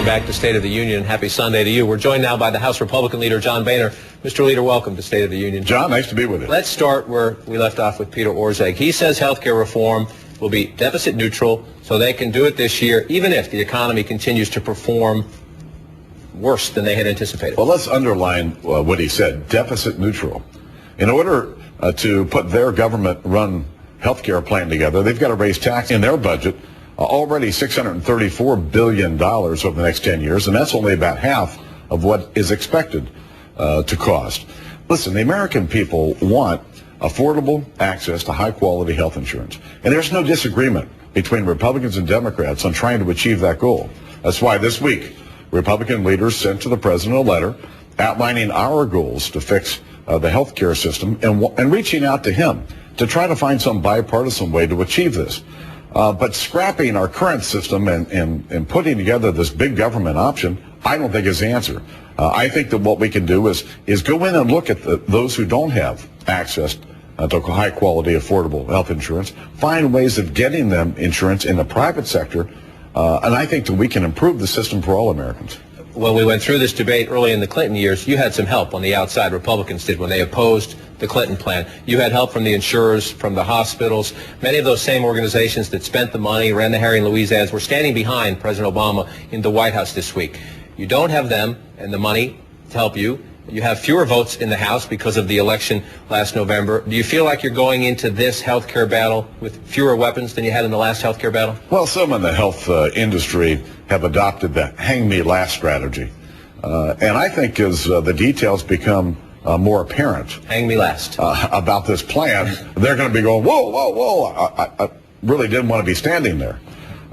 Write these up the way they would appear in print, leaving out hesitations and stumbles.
Welcome back to State of the Union, and happy Sunday to you. We're joined now by the House Republican Leader John Boehner. Mr. Leader, welcome to State of the Union. John, nice to be with you. Let's start where we left off with Peter Orszag. He says health care reform will be deficit neutral, so they can do it this year, even if the economy continues to perform worse than they had anticipated. Well, let's underline what he said, deficit neutral. In order to put their government-run health care plan together, they've got to raise tax in their budget, already $634 billion over the next 10 years, and that's only about half of what is expected to cost. Listen, the American people want affordable access to high-quality health insurance, and there's no disagreement between Republicans and Democrats on trying to achieve that goal. That's why this week, Republican leaders sent to the president a letter outlining our goals to fix the health care system and reaching out to him to try to find some bipartisan way to achieve this. But scrapping our current system and putting together this big government option, I don't think is the answer. I think that what we can do is go in and look at those who don't have access to high-quality, affordable health insurance, find ways of getting them insurance in the private sector, and I think that we can improve the system for all Americans. When we went through this debate early in the Clinton years, you had some help on the outside. Republicans did when they opposed the Clinton plan. You had help from the insurers, from the hospitals. Many of those same organizations that spent the money, ran the Harry and Louise ads, were standing behind President Obama in the White House this week. You don't have them and the money to help you. You have fewer votes in the House because of the election last November. Do you feel like you're going into this health care battle with fewer weapons than you had in the last health care battle? Well, some in the health industry have adopted the hang me last strategy. And I think as the details become more apparent hang me last about this plan, they're going to be going, whoa, whoa, whoa. I really didn't want to be standing there.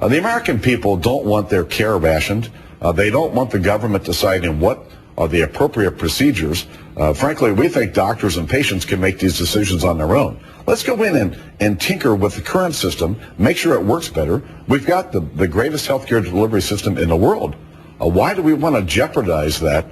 The American people don't want their care rationed. They don't want the government deciding what are the appropriate procedures. Frankly, we think doctors and patients can make these decisions on their own. Let's go in and tinker with the current system, make sure it works better. We've got the greatest healthcare delivery system in the world. Why do we want to jeopardize that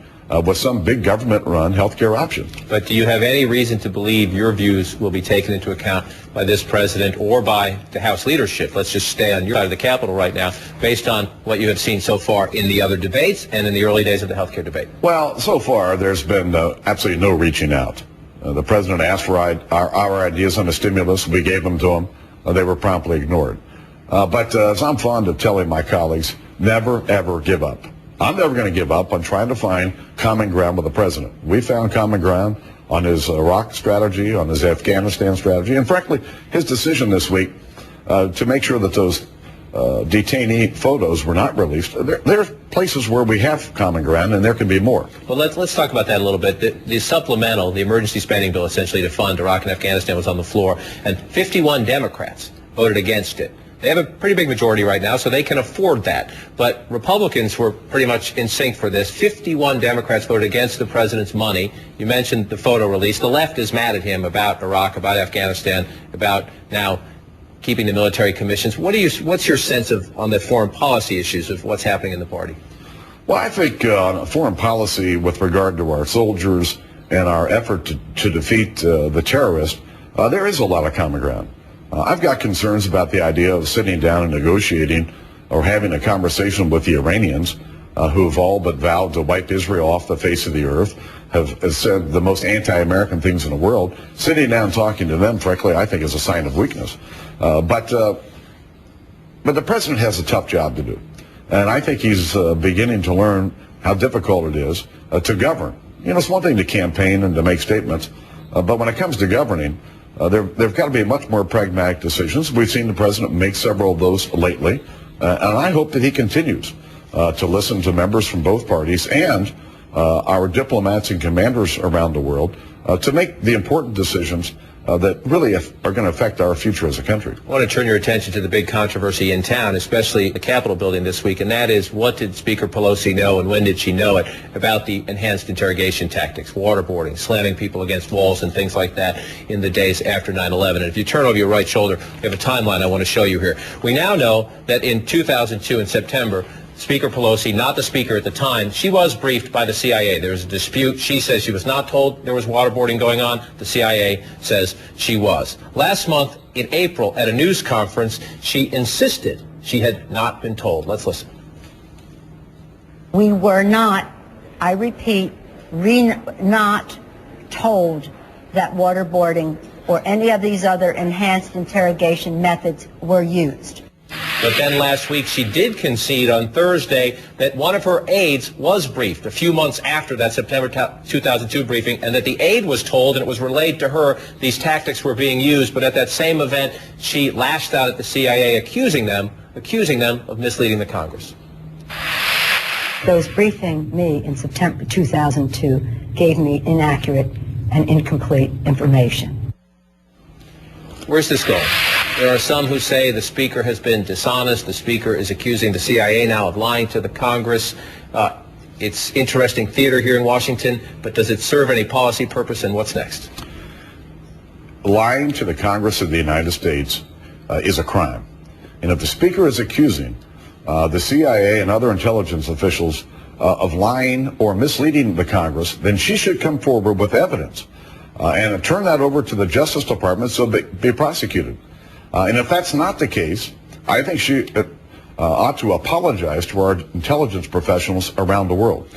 with some big government-run healthcare option? But do you have any reason to believe your views will be taken into account by this president or by the House leadership? Let's just stay on your side of the Capitol right now, based on what you have seen so far in the other debates and in the early days of the healthcare debate. Well, so far there's been absolutely no reaching out. The president asked for our ideas on the stimulus. We gave them to him. They were promptly ignored. But as I'm fond of telling my colleagues, never, ever give up. I'm never going to give up on trying to find common ground with the president. We found common ground on his Iraq strategy, on his Afghanistan strategy, and frankly, his decision this week to make sure that those detainee photos were not released. There are places where we have common ground, and there can be more. Well, let's talk about that a little bit. The supplemental, the emergency spending bill, essentially to fund Iraq and Afghanistan, was on the floor, and 51 Democrats voted against it. They have a pretty big majority right now, so they can afford that. But Republicans were pretty much in sync for this. 51 Democrats voted against the president's money. You mentioned the photo release. The left is mad at him about Iraq, about Afghanistan, about now keeping the military commissions. What's your sense on the foreign policy issues of what's happening in the party? Well, I think on foreign policy with regard to our soldiers and our effort to defeat the terrorists, there is a lot of common ground. I've got concerns about the idea of sitting down and negotiating or having a conversation with the Iranians who have all but vowed to wipe Israel off the face of the earth, have said the most anti-American things in the world. Sitting down and talking to them, frankly, I think is a sign of weakness. But the president has a tough job to do. And I think he's beginning to learn how difficult it is to govern. You know, it's one thing to campaign and to make statements, but when it comes to governing, there've got to be much more pragmatic decisions. We've seen the president make several of those lately, and I hope that he continues to listen to members from both parties and our diplomats and commanders around the world to make the important decisions that really are going to affect our future as a country. I want to turn your attention to the big controversy in town, especially the Capitol building this week, and that is, what did Speaker Pelosi know and when did she know it about the enhanced interrogation tactics, waterboarding, slamming people against walls and things like that in the days after 9/11. And if you turn over your right shoulder, we have a timeline I want to show you here. We now know that in 2002, in September, Speaker Pelosi, not the Speaker at the time, she was briefed by the CIA. There was a dispute. She says she was not told there was waterboarding going on. The CIA says she was. Last month, in April, at a news conference, she insisted she had not been told. Let's listen. We were not, I repeat, not told that waterboarding or any of these other enhanced interrogation methods were used. But then last week she did concede on Thursday that one of her aides was briefed a few months after that September 2002 briefing, and that the aide was told, and it was relayed to her, these tactics were being used. But at that same event, she lashed out at the CIA, accusing them of misleading the Congress. Those briefing me in September 2002 gave me inaccurate and incomplete information. Where's this going? There are some who say the Speaker has been dishonest. The Speaker is accusing the CIA now of lying to the Congress. It's interesting theater here in Washington, but does it serve any policy purpose, and what's next? Lying to the Congress of the United States is a crime. And if the Speaker is accusing the CIA and other intelligence officials of lying or misleading the Congress, then she should come forward with evidence and turn that over to the Justice Department so they be prosecuted. And if that's not the case, I think she ought to apologize to our intelligence professionals around the world.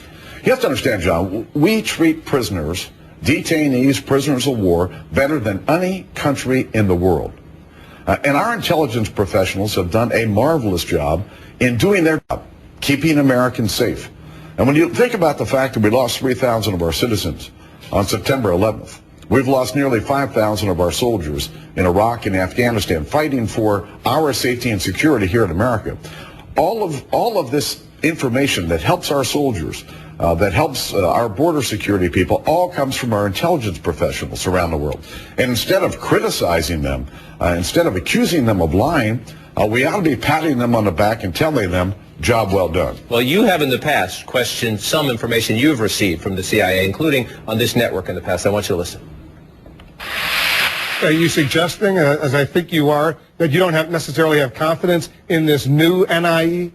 You have to understand, John, we treat prisoners, detainees, prisoners of war, better than any country in the world. And our intelligence professionals have done a marvelous job in doing their job, keeping Americans safe. And when you think about the fact that we lost 3,000 of our citizens on September 11th, we've lost nearly 5,000 of our soldiers in Iraq and Afghanistan fighting for our safety and security here in America. All of this information that helps our soldiers, that helps our border security people, all comes from our intelligence professionals around the world. And instead of criticizing them, instead of accusing them of lying, we ought to be patting them on the back and telling them, job well done. Well, you have in the past questioned some information you've received from the CIA, including on this network in the past. I want you to listen. Are you suggesting, as I think you are, that you don't necessarily have confidence in this new NIE?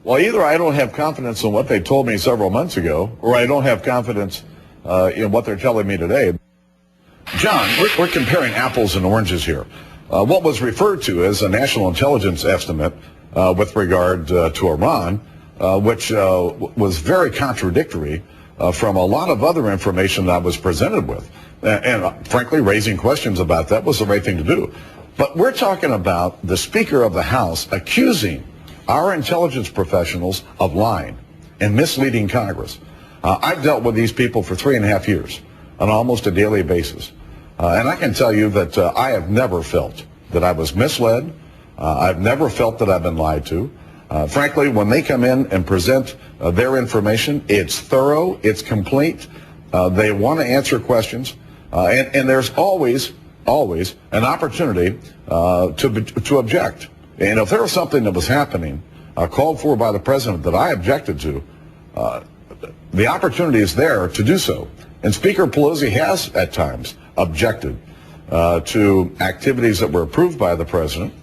Well, either I don't have confidence in what they told me several months ago, or I don't have confidence in what they're telling me today. John, we're comparing apples and oranges here. What was referred to as a national intelligence estimate with regard to Iran, which was very contradictory from a lot of other information that I was presented with. And frankly, raising questions about that was the right thing to do. But we're talking about the Speaker of the House accusing our intelligence professionals of lying and misleading Congress. I've dealt with these people for 3.5 years on almost a daily basis. And I can tell you that I have never felt that I was misled. I've never felt that I've been lied to. Frankly, when they come in and present their information, it's thorough, it's complete. They want to answer questions. And there's always an opportunity to object. And if there was something that was happening, called for by the president that I objected to, the opportunity is there to do so. And Speaker Pelosi has, at times, objected to activities that were approved by the president.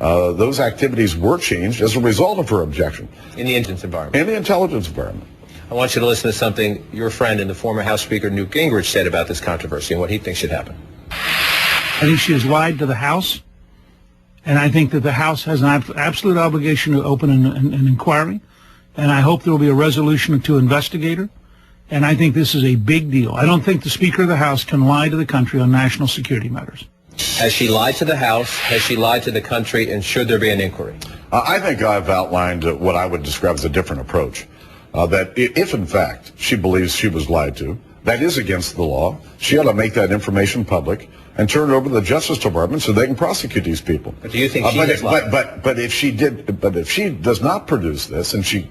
Those activities were changed as a result of her objection. In the intelligence environment. In the intelligence environment. I want you to listen to something your friend and the former House Speaker Newt Gingrich said about this controversy and what he thinks should happen. I think she has lied to the House, and I think that the House has an absolute obligation to open an inquiry, and I hope there will be a resolution to investigate her, and I think this is a big deal. I don't think the Speaker of the House can lie to the country on national security matters. Has she lied to the House? Has she lied to the country? And should there be an inquiry? I think I've outlined what I would describe as a different approach. That if, in fact, she believes she was lied to, that is against the law. She ought to make that information public and turn it over to the Justice Department so they can prosecute these people. But do you think she has lied? But if she does not produce this and she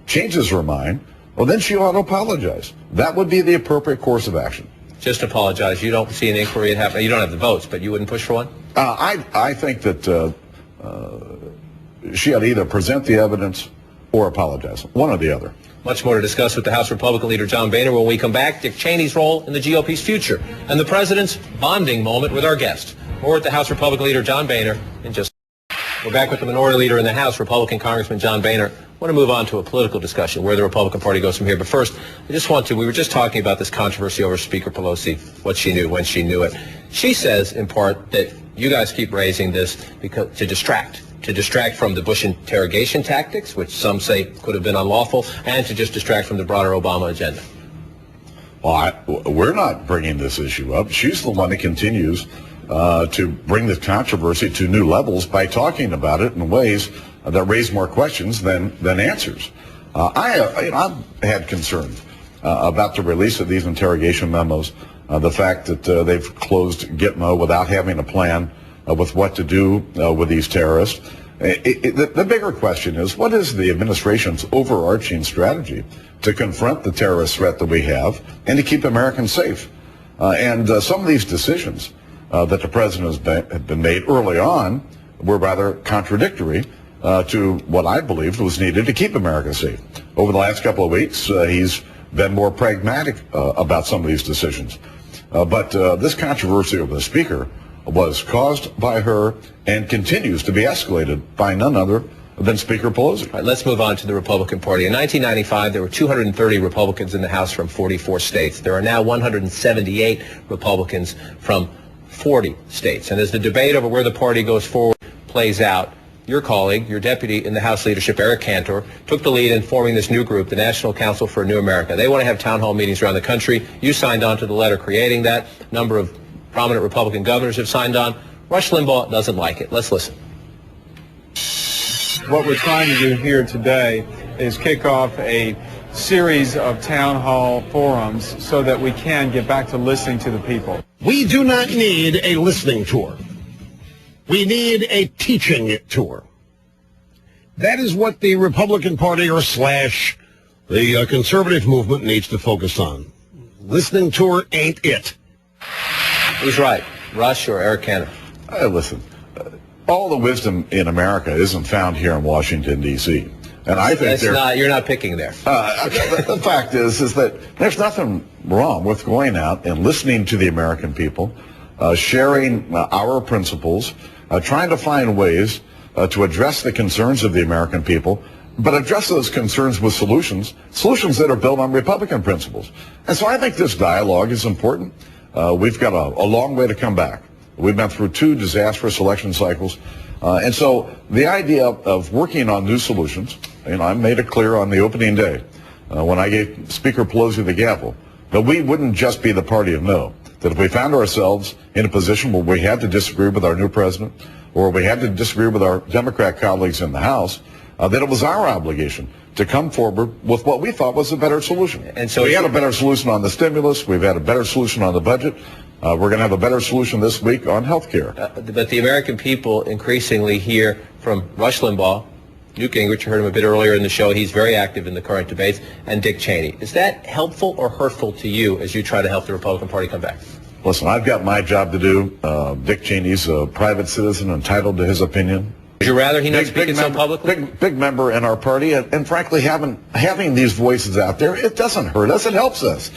changes her mind, well, then she ought to apologize. That would be the appropriate course of action. Just apologize. You don't see an inquiry happening. You don't have the votes, but you wouldn't push for one? I think that she ought to either present the evidence or apologize. One or the other. Much more to discuss with the House Republican Leader John Boehner when we come back. Dick Cheney's role in the GOP's future and the president's bonding moment with our guest. More with the House Republican Leader John Boehner in just a minute. We're back with the minority leader in the House, Republican Congressman John Boehner. I want to move on to a political discussion, where the Republican Party goes from here. But first, we were just talking about this controversy over Speaker Pelosi, what she knew, when she knew it. She says, in part, that you guys keep raising this to distract to distract from the Bush interrogation tactics, which some say could have been unlawful, and to just distract from the broader Obama agenda? Well, we're not bringing this issue up. She's the one that continues to bring the controversy to new levels by talking about it in ways that raise more questions than answers. I've had concerns about the release of these interrogation memos, the fact that they've closed Gitmo without having a plan with what to do with these terrorists. The bigger question is, what is the administration's overarching strategy to confront the terrorist threat that we have and to keep Americans safe? And some of these decisions that the president has been made early on were rather contradictory to what I believed was needed to keep America safe. Over the last couple of weeks, he's been more pragmatic about some of these decisions. But this controversy over the Speaker was caused by her and continues to be escalated by none other than Speaker Pelosi. All right, let's move on to the Republican Party. In 1995, there were 230 Republicans in the House from 44 states. There are now 178 Republicans from 40 states. And as the debate over where the party goes forward plays out, your colleague, your deputy in the House leadership, Eric Cantor, took the lead in forming this new group, the National Council for a New America. They want to have town hall meetings around the country. You signed on to the letter creating that. A number of prominent Republican governors have signed on. Rush Limbaugh doesn't like it. Let's listen. What we're trying to do here today is kick off a series of town hall forums so that we can get back to listening to the people. We do not need a listening tour. We need a teaching tour. That is what the Republican Party or slash the conservative movement needs to focus on. Listening tour ain't it. Who's right, Rush or Eric Cantor? Listen, all the wisdom in America isn't found here in Washington, D.C. And I think you're not picking there. The fact is that there's nothing wrong with going out and listening to the American people, sharing our principles, trying to find ways to address the concerns of the American people, but address those concerns with solutions that are built on Republican principles. And so I think this dialogue is important. We've got a long way to come back. We've been through 2 disastrous election cycles. And so the idea of working on new solutions, I made it clear on the opening day when I gave Speaker Pelosi the gavel that we wouldn't just be the party of no, that if we found ourselves in a position where we had to disagree with our new president or we had to disagree with our Democrat colleagues in the House, that it was our obligation to come forward with what we thought was a better solution. And so we had a better solution on the stimulus. We've had a better solution on the budget. We're going to have a better solution this week on health care. But the American people increasingly hear from Rush Limbaugh, Newt Gingrich, you heard him a bit earlier in the show. He's very active in the current debates, and Dick Cheney. Is that helpful or hurtful to you as you try to help the Republican Party come back? Listen, I've got my job to do. Dick Cheney's a private citizen entitled to his opinion. Would you rather he not speak so publicly? Big member in our party, and frankly, having these voices out there, it doesn't hurt us, it helps us.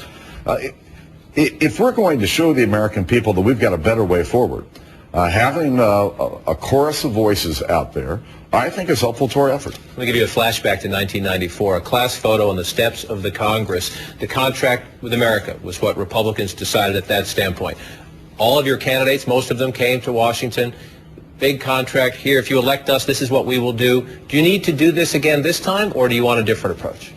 If we're going to show the American people that we've got a better way forward, having a chorus of voices out there, I think is helpful to our effort. Let me give you a flashback to 1994, a class photo on the steps of the Congress. The contract with America was what Republicans decided at that standpoint. All of your candidates, most of them came to Washington. Big contract here. If you elect us, this is what we will do. Do you need to do this again this time, or do you want a different approach?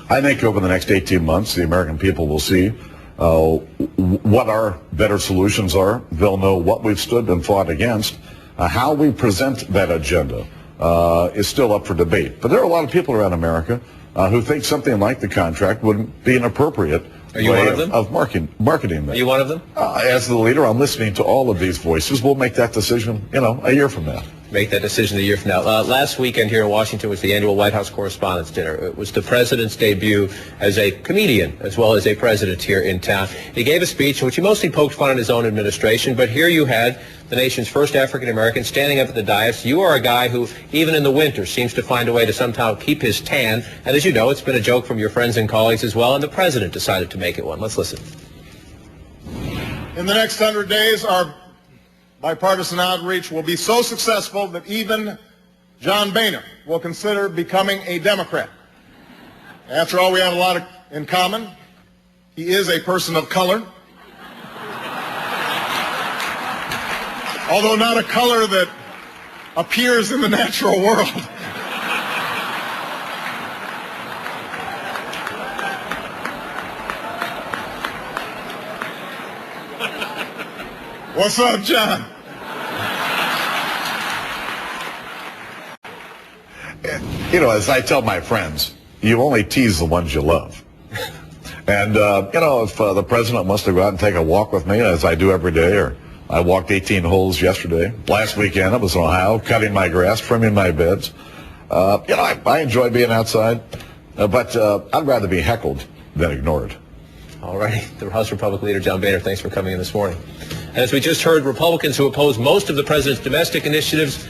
I think over the next 18 months, the American people will see what our better solutions are. They'll know what we've stood and fought against. How we present that agenda is still up for debate. But there are a lot of people around America who think something like the contract would be an appropriate way of marketing that. Are you one of them? As the leader, I'm listening to all of these voices. We'll make that decision, a year from now. Make that decision a year from now. Last weekend here in Washington was the annual White House Correspondents' Dinner. It was the president's debut as a comedian as well as a president here in town. He gave a speech in which he mostly poked fun at his own administration, but here you had the nation's first African-American standing up at the dais. You are a guy who, even in the winter, seems to find a way to somehow keep his tan. And as you know, it's been a joke from your friends and colleagues as well, and the president decided to make it one. Let's listen. In the next 100 days, our bipartisan outreach will be so successful that even John Boehner will consider becoming a Democrat. After all, we have a lot in common. He is a person of color, although not a color that appears in the natural world. What's up, John? You know, as I tell my friends, you only tease the ones you love. And, you know, if the president wants to go out and take a walk with me, as I do every day, or I walked 18 holes yesterday. Last weekend I was in Ohio, cutting my grass, trimming my beds. You know, I enjoy being outside, but I'd rather be heckled than ignored. All righty. The House Republican Leader John Boehner, thanks for coming in this morning. And as we just heard, Republicans who oppose most of the president's domestic initiatives